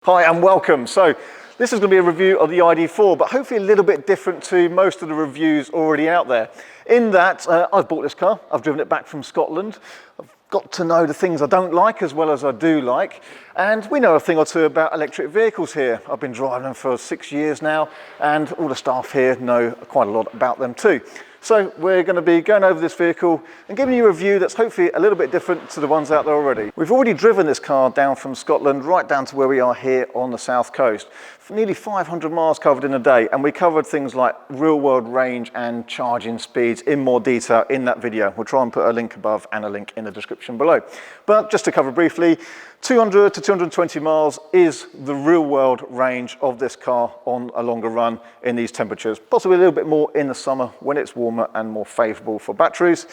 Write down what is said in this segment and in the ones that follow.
Hi and welcome. So this is going to be a review of the ID4, but hopefully a little bit different to most of the reviews already out there. In that, I've bought this car, I've driven it back from Scotland, I've got to know the things I don't like as well as I do like, and we know a thing or two about electric vehicles here. I've been driving them for 6 years now, and all the staff here know quite a lot about them too. So we're going to be going over this vehicle and giving you a review that's hopefully a little bit different to the ones out there already. We've already driven this car down from Scotland right down to where we are here on the south coast. Nearly 500 miles covered in a day, and we covered things like real world range and charging speeds in more detail in that video. We'll try and put a link above and a link in the description below. But just to cover briefly, 200 to 220 miles is the real world range of this car on a longer run in these temperatures, possibly a little bit more in the summer when it's warmer and more favourable for batteries.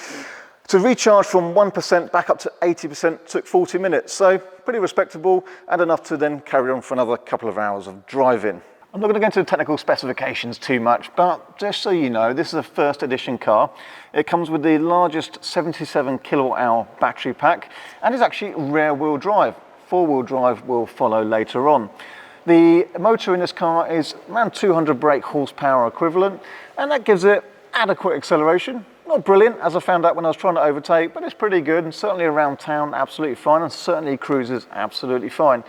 To recharge from 1% back up to 80% took 40 minutes, so pretty respectable and enough to then carry on for another couple of hours of driving. I'm not going to go into the technical specifications too much, but just so you know, this is a first edition car. It comes with the largest 77 kilowatt hour battery pack and is actually rear wheel drive. Four-wheel drive will follow later on. The motor in this car is around 200 brake horsepower equivalent, and that gives it adequate acceleration. Not brilliant, as I found out when I was trying to overtake, but it's pretty good, and certainly around town, absolutely fine, and certainly cruises, absolutely fine.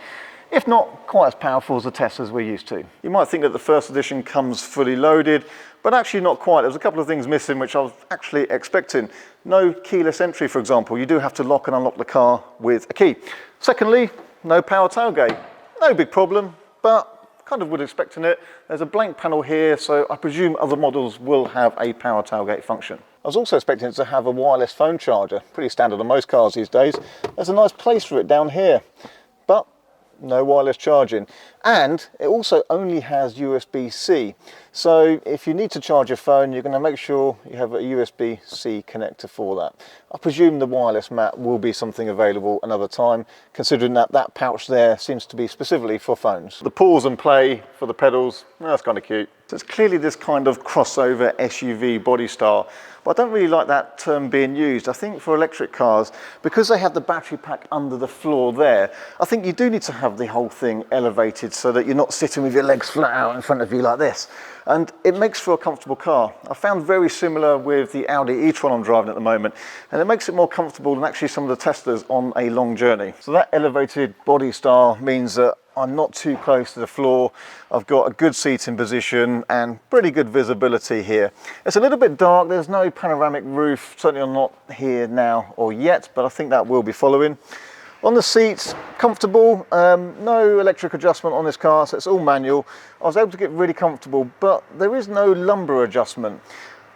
If not quite as powerful as the Teslas we're used to. You might think that the first edition comes fully loaded, but actually not quite. There's a couple of things missing which I was actually expecting. No keyless entry, for example. You do have to lock and unlock the car with a key. Secondly, no power tailgate. No big problem, but kind of would expecting it. There's a blank panel here, so I presume other models will have a power tailgate function. I was also expecting it to have a wireless phone charger, pretty standard on most cars these days. There's a nice place for it down here, but no wireless charging. And it also only has USB-C. So if you need to charge your phone, you're going to make sure you have a USB-C connector for that. I presume the wireless mat will be something available another time, considering that that pouch there seems to be specifically for phones. The pause and play for the pedals, that's kind of cute. So it's clearly this kind of crossover SUV body style, but I don't really like that term being used. I think for electric cars, because they have the battery pack under the floor there, I think you do need to have the whole thing elevated so that you're not sitting with your legs flat out in front of you like this. And it makes for a comfortable car. I found very similar with the Audi e-tron I'm driving at the moment, and it makes it more comfortable than actually some of the Teslas on a long journey. So that elevated body style means that I'm not too close to the floor. I've got a good seating position and pretty good visibility here. It's a little bit dark, there's no panoramic roof, certainly I'm not here now or yet, but I think that will be following. On the seats, comfortable, no electric adjustment on this car, so it's all manual. I was able to get really comfortable, but there is no lumbar adjustment.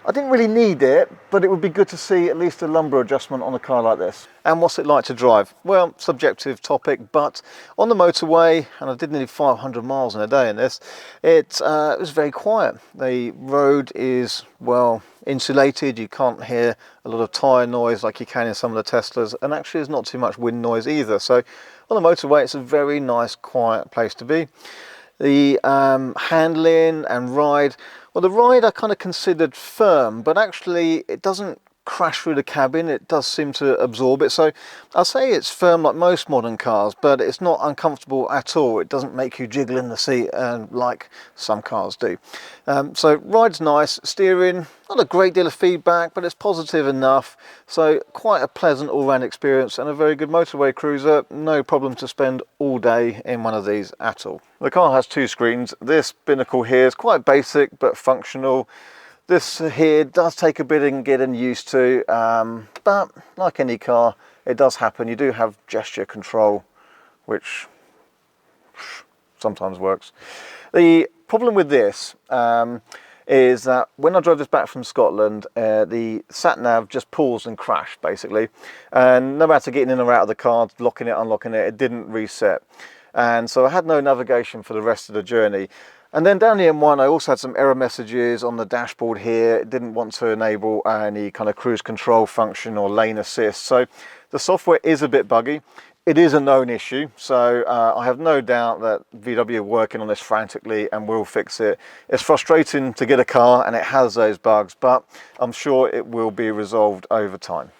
I didn't really need it, but it would be good to see at least a lumbar adjustment on a car like this. And what's it like to drive? Well, subjective topic, but on the motorway, and I did nearly 500 miles in a day in this, it was very quiet. The road is, well, insulated. You can't hear a lot of tyre noise like you can in some of the Teslas, and actually there's not too much wind noise either. So on the motorway, it's a very nice, quiet place to be. The handling and ride, well, the ride I kind of considered firm, but actually it doesn't crash through the cabin. It does seem to absorb it, so I'll say it's firm like most modern cars, but it's not uncomfortable at all. It doesn't make you jiggle in the seat like some cars do. So ride's nice. Steering, not a great deal of feedback, but it's positive enough, so quite a pleasant all-round experience and a very good motorway cruiser. No problem to spend all day in one of these at all. The car has two screens. This binnacle here is quite basic but functional. This here does take a bit of getting used to, but like any car, it does happen. You do have gesture control, which sometimes works. The problem with this is that when I drove this back from Scotland, the sat-nav just paused and crashed, basically. And no matter getting in or out of the car, locking it, unlocking it, it didn't reset. And so I had no navigation for the rest of the journey. And then down the M1, I also had some error messages on the dashboard here. It didn't want to enable any kind of cruise control function or lane assist. So the software is a bit buggy. It is a known issue, so I have no doubt that VW are working on this frantically and will fix it. It's frustrating to get a car and it has those bugs, but I'm sure it will be resolved over time.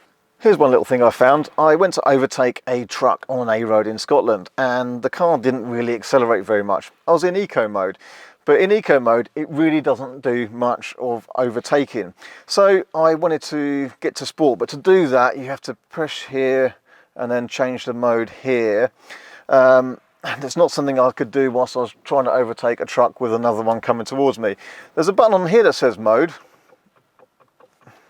Here's one little thing I found. I went to overtake a truck on an A road in Scotland and the car didn't really accelerate very much. I was in eco mode, but in eco mode it really doesn't do much of overtaking. So I wanted to get to sport, but to do that you have to push here and then change the mode here. And it's not something I could do whilst I was trying to overtake a truck with another one coming towards me. There's a button on here that says mode.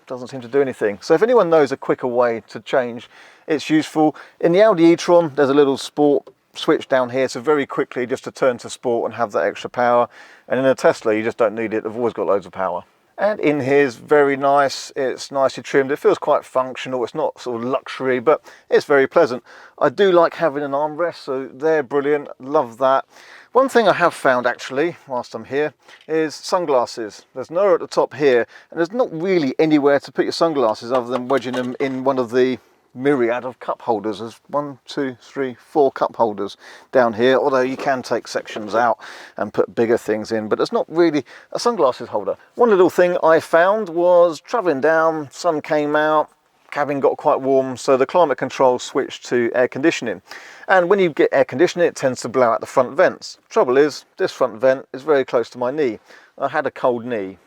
Doesn't seem to do anything. So if anyone knows a quicker way to change, it's useful. In the Audi e-tron there's a little sport switch down here, so very quickly just to turn to sport and have that extra power. And in a Tesla you just don't need it, they've always got loads of power. And in here is very nice, it's nicely trimmed, it feels quite functional, it's not sort of luxury but it's very pleasant. I do like having an armrest, so they're brilliant, love that. One thing I have found actually, whilst I'm here, is sunglasses. There's nowhere at the top here, and there's not really anywhere to put your sunglasses other than wedging them in one of the myriad of cup holders. There's 1, 2, 3, 4 cup holders down here, although you can take sections out and put bigger things in, but there's not really a sunglasses holder. One little thing I found was travelling down, sun came out, cabin got quite warm, so the climate control switched to air conditioning. And when you get air conditioning, it tends to blow out the front vents. Trouble is, this front vent is very close to my knee. I had a cold knee.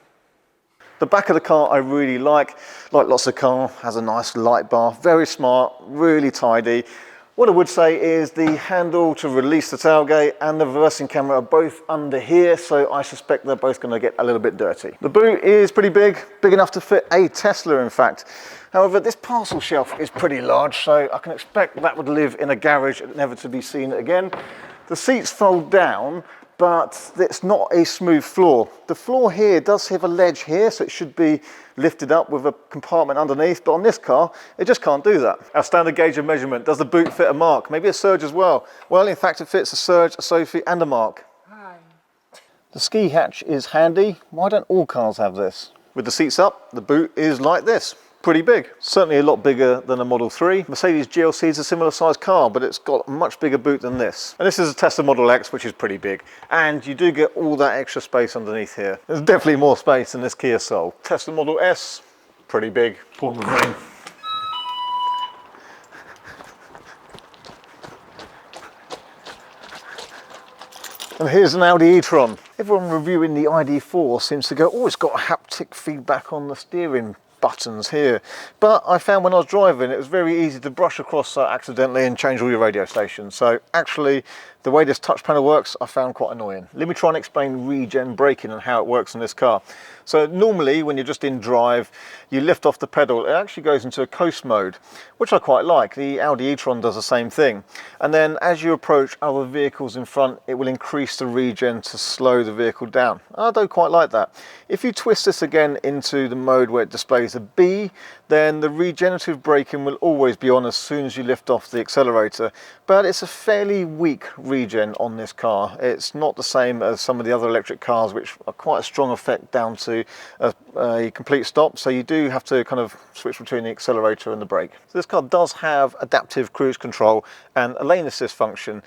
The back of the car I really like lots of car, has a nice light bar, very smart, really tidy. What I would say is the handle to release the tailgate and the reversing camera are both under here, so I suspect they're both going to get a little bit dirty. The boot is pretty big enough to fit a Tesla in fact. However, this parcel shelf is pretty large, so I can expect that would live in a garage never to be seen again. The seats fold down, but it's not a smooth floor. The floor here does have a ledge here, so it should be lifted up with a compartment underneath, but on this car, it just can't do that. Our standard gauge of measurement, does the boot fit a Mark? Maybe a Surge as well? Well, in fact, it fits a Surge, a Sophie, and a Mark. Hi. The ski hatch is handy. Why don't all cars have this? With the seats up, the boot is like this. Pretty big, certainly a lot bigger than a Model 3. Mercedes GLC is a similar sized car, but it's got a much bigger boot than this. And this is a Tesla Model X, which is pretty big. And you do get all that extra space underneath here. There's definitely more space than this Kia Soul. Tesla Model S, pretty big. Pouring with rain. And here's an Audi e-tron. Everyone reviewing the ID.4 seems to go, oh, it's got haptic feedback on the steering buttons here, but I found when I was driving it was very easy to brush across that accidentally and change all your radio stations. So actually the way this touch panel works I found quite annoying. Let me try and explain Regen braking and how it works in this car. So normally when you're just in drive, you lift off the pedal, it actually goes into a coast mode, which I quite like. The Audi e-tron does the same thing. And then as you approach other vehicles in front, it will increase the regen to slow the vehicle down. I don't quite like that. If you twist this again into the mode where it displays a B, then the regenerative braking will always be on as soon as you lift off the accelerator. But it's a fairly weak regen on this car. It's not the same as some of the other electric cars, which are quite a strong effect down to a complete stop. So you do have to kind of switch between the accelerator and the brake. So this car does have adaptive cruise control and a lane assist function,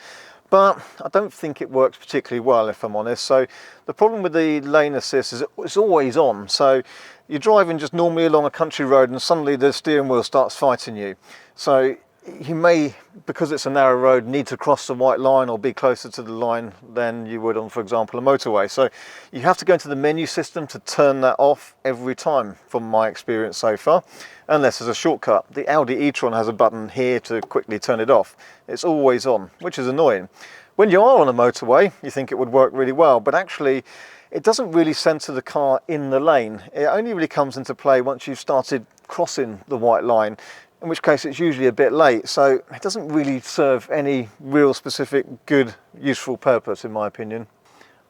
but I don't think it works particularly well, if I'm honest. So the problem with the lane assist is it's always on. So you're driving just normally along a country road and suddenly the steering wheel starts fighting you. So you may, because it's a narrow road, need to cross the white line or be closer to the line than you would on, for example, a motorway. So you have to go into the menu system to turn that off every time, from my experience so far, unless there's a shortcut. The Audi e-tron has a button here to quickly turn it off. It's always on, which is annoying. When you are on a motorway, you think it would work really well, but actually it doesn't really center the car in the lane. It only really comes into play once you've started crossing the white line, in which case it's usually a bit late, so it doesn't really serve any real specific good useful purpose in my opinion.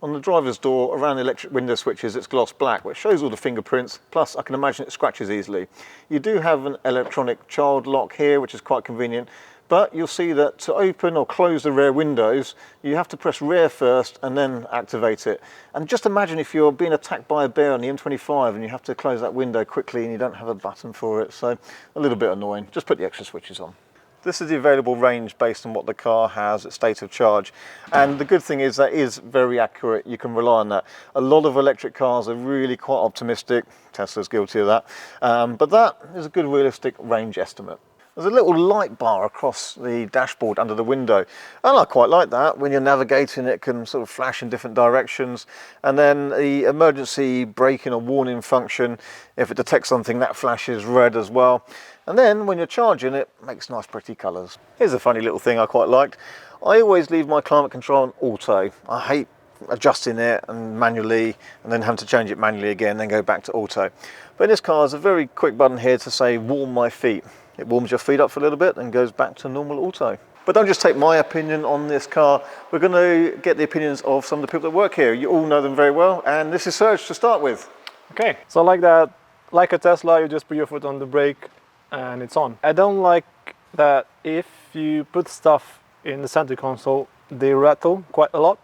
On the driver's door around the electric window switches it's gloss black, which shows all the fingerprints, plus I can imagine it scratches easily. You do have an electronic child lock here, which is quite convenient, but you'll see that to open or close the rear windows you have to press rear first and then activate it. And just imagine if you're being attacked by a bear on the M25 and you have to close that window quickly and you don't have a button for it, so a little bit annoying. Just put the extra switches on. This is the available range based on what the car has at state of charge. And the good thing is that is very accurate. You can rely on that. A lot of electric cars are really quite optimistic. Tesla's guilty of that. But that is a good realistic range estimate. There's a little light bar across the dashboard under the window. And I quite like that. When you're navigating, it can sort of flash in different directions. And then the emergency braking or warning function, if it detects something, that flashes red as well. And then when you're charging, it makes nice pretty colours. Here's a funny little thing I quite liked. I always leave my climate control on auto. I hate adjusting it and manually and then having to change it manually again, then go back to auto. But in this car, there's a very quick button here to say warm my feet. It warms your feet up for a little bit and goes back to normal auto. But don't just take my opinion on this car. We're going to get the opinions of some of the people that work here. You all know them very well, and this is Serge to start with. Okay, so like that, like a Tesla, you just put your foot on the brake and it's on. I don't like that if you put stuff in the center console, they rattle quite a lot.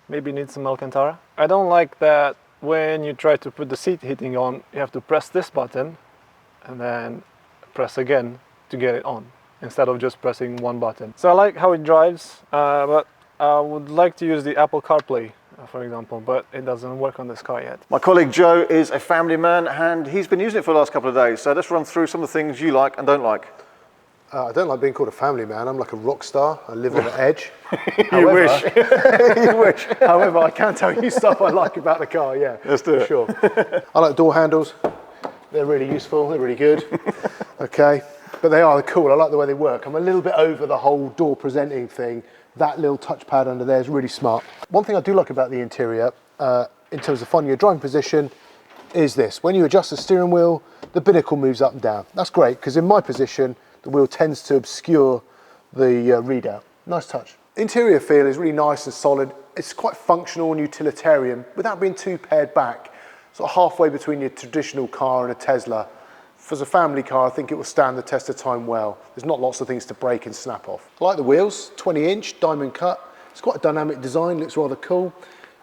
Maybe need some Alcantara. I don't like that when you try to put the seat heating on, you have to press this button and then press again to get it on, instead of just pressing one button. So I like how it drives, but I would like to use the Apple CarPlay, for example, but it doesn't work on this car yet. My colleague Joe is a family man and he's been using it for the last couple of days. So let's run through some of the things you like and don't like. I don't like being called a family man. I'm like a rock star. I live on the edge. You wish. You wish. However, I can tell you stuff I like about the car, yeah. Let's do it. Sure. I like door handles. They're really useful. They're really good. Okay. But they're cool. I like the way they work. I'm a little bit over the whole door presenting thing. That little touchpad under there is really smart. One thing I do like about the interior, in terms of finding your driving position, is this. When you adjust the steering wheel, the binnacle moves up and down. That's great, because in my position, the wheel tends to obscure the readout. Nice touch. Interior feel is really nice and solid. It's quite functional and utilitarian without being too pared back. Sort of halfway between your traditional car and a Tesla. As a family car, I think it will stand the test of time well. There's not lots of things to break and snap off. I like the wheels, 20-inch diamond cut. It's quite a dynamic design, looks rather cool.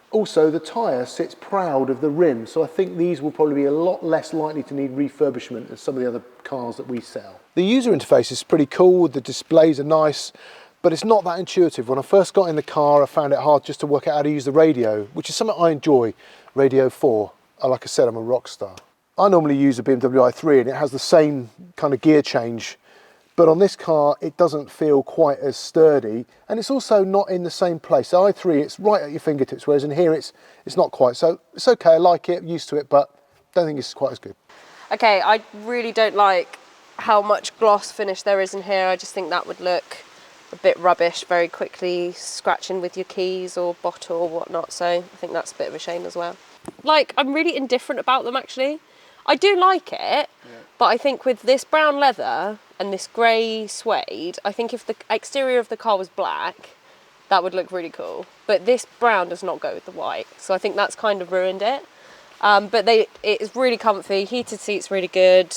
Also, the tyre sits proud of the rim, so I think these will probably be a lot less likely to need refurbishment than some of the other cars that we sell. The user interface is pretty cool, the displays are nice, but it's not that intuitive. When I first got in the car, I found it hard just to work out how to use the radio, which is something I enjoy, Radio 4. Like I said, I'm a rock star. I normally use a BMW i3 and it has the same kind of gear change, but on this car it doesn't feel quite as sturdy, and it's also not in the same place. So i3, it's right at your fingertips, whereas in here it's not quite. So it's okay, I like it, used to it, but don't think it's quite as good. Okay, I really don't like how much gloss finish there is in here. I just think that would look a bit rubbish very quickly, scratching with your keys or bottle or whatnot, so I think that's a bit of a shame as well. Like, I'm really indifferent about them actually. I do like it, but I think with this brown leather and this grey suede, I think if the exterior of the car was black, that would look really cool. But this brown does not go with the white, so I think that's kind of ruined it. But it is really comfy, heated seats really good.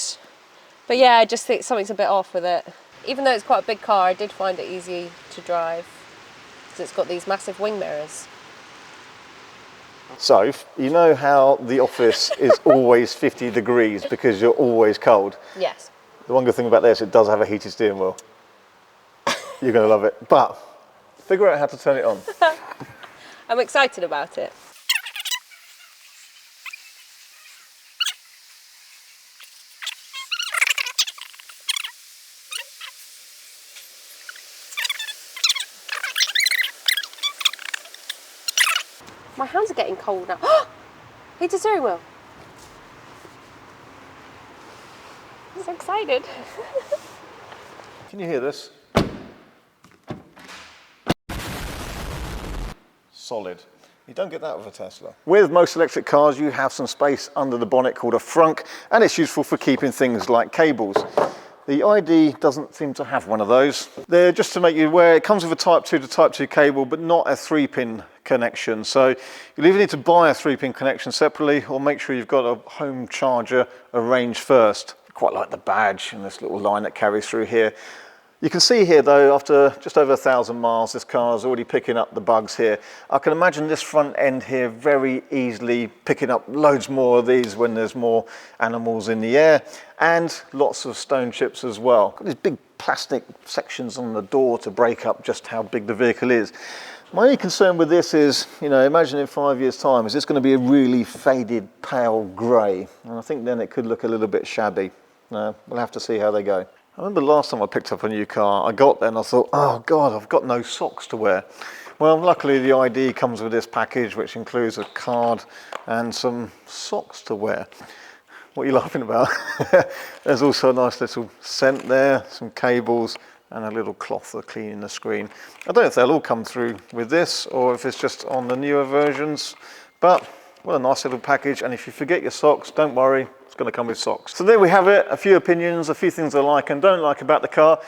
But yeah, I just think something's a bit off with it. Even though it's quite a big car, I did find it easy to drive because it's got these massive wing mirrors. So, you know how the office is always 50 degrees because you're always cold? Yes. The one good thing about this, it does have a heated steering wheel. You're going to love it. But figure out how to turn it on. I'm excited about it. My hands are getting cold now. Heated steering wheel. I'm so excited. Can you hear this? Solid. You don't get that with a Tesla. With most electric cars, you have some space under the bonnet called a frunk, and it's useful for keeping things like cables. The ID doesn't seem to have one of those. They're just to make you aware, it comes with a Type 2 to Type 2 cable, but not a 3-pin connection. So you'll either need to buy a 3-pin connection separately or make sure you've got a home charger arranged first. Quite like the badge and this little line that carries through here. You can see here though, after just over 1,000 miles, this car is already picking up the bugs here. I can imagine this front end here very easily picking up loads more of these when there's more animals in the air, and lots of stone chips as well. Got these big plastic sections on the door to break up just how big the vehicle is. My only concern with this is, you know, imagine in 5 years' time, is this going to be a really faded pale grey? And I think then it could look a little bit shabby. We'll have to see how they go. I remember last time I picked up a new car, I got there and I thought, oh God, I've got no socks to wear. Well, luckily the ID comes with this package, which includes a card and some socks to wear. What are you laughing about? There's also a nice little scent there, some cables, and a little cloth for cleaning the screen. I don't know if they'll all come through with this or if it's just on the newer versions, but what a nice little package. And if you forget your socks, don't worry, it's going to come with socks. So there we have it, a few opinions, a few things I like and don't like about the car.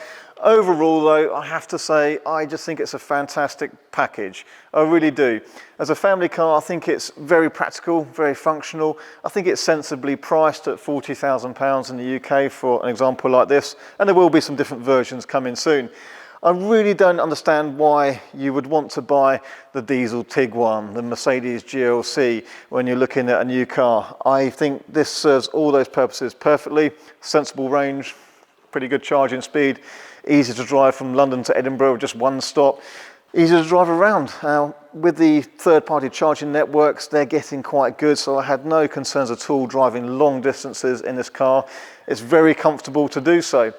Overall though, I have to say, I just think it's a fantastic package. I really do. As a family car, I think it's very practical, very functional. I think it's sensibly priced at £40,000 in the UK for an example like this, and there will be some different versions coming soon. I really don't understand why you would want to buy the diesel Tiguan, the Mercedes GLC, when you're looking at a new car. I think this serves all those purposes perfectly. Sensible range, pretty good charging speed, easy to drive from London to Edinburgh with just one stop, easy to drive around. Now, with the third-party charging networks, they're getting quite good, so I had no concerns at all driving long distances in this car. It's very comfortable to do so.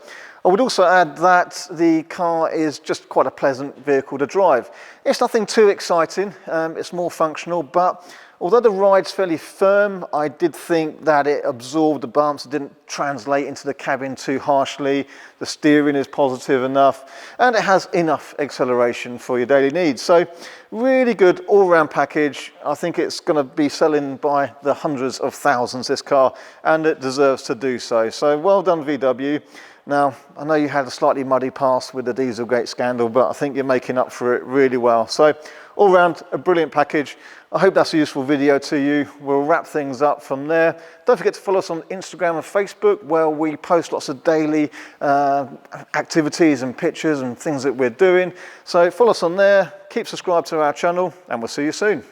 I would also add that the car is just quite a pleasant vehicle to drive. It's nothing too exciting, it's more functional, but although the ride's fairly firm, I did think that it absorbed the bumps, it didn't translate into the cabin too harshly, the steering is positive enough, and it has enough acceleration for your daily needs. So really good all-round package. I think it's going to be selling by the hundreds of thousands, this car, and it deserves to do so. So well done, VW. Now, I know you had a slightly muddy past with the Dieselgate scandal, but I think you're making up for it really well. So, all round, a brilliant package. I hope that's a useful video to you. We'll wrap things up from there. Don't forget to follow us on Instagram and Facebook, where we post lots of daily activities and pictures and things that we're doing. So follow us on there, keep subscribed to our channel, and we'll see you soon.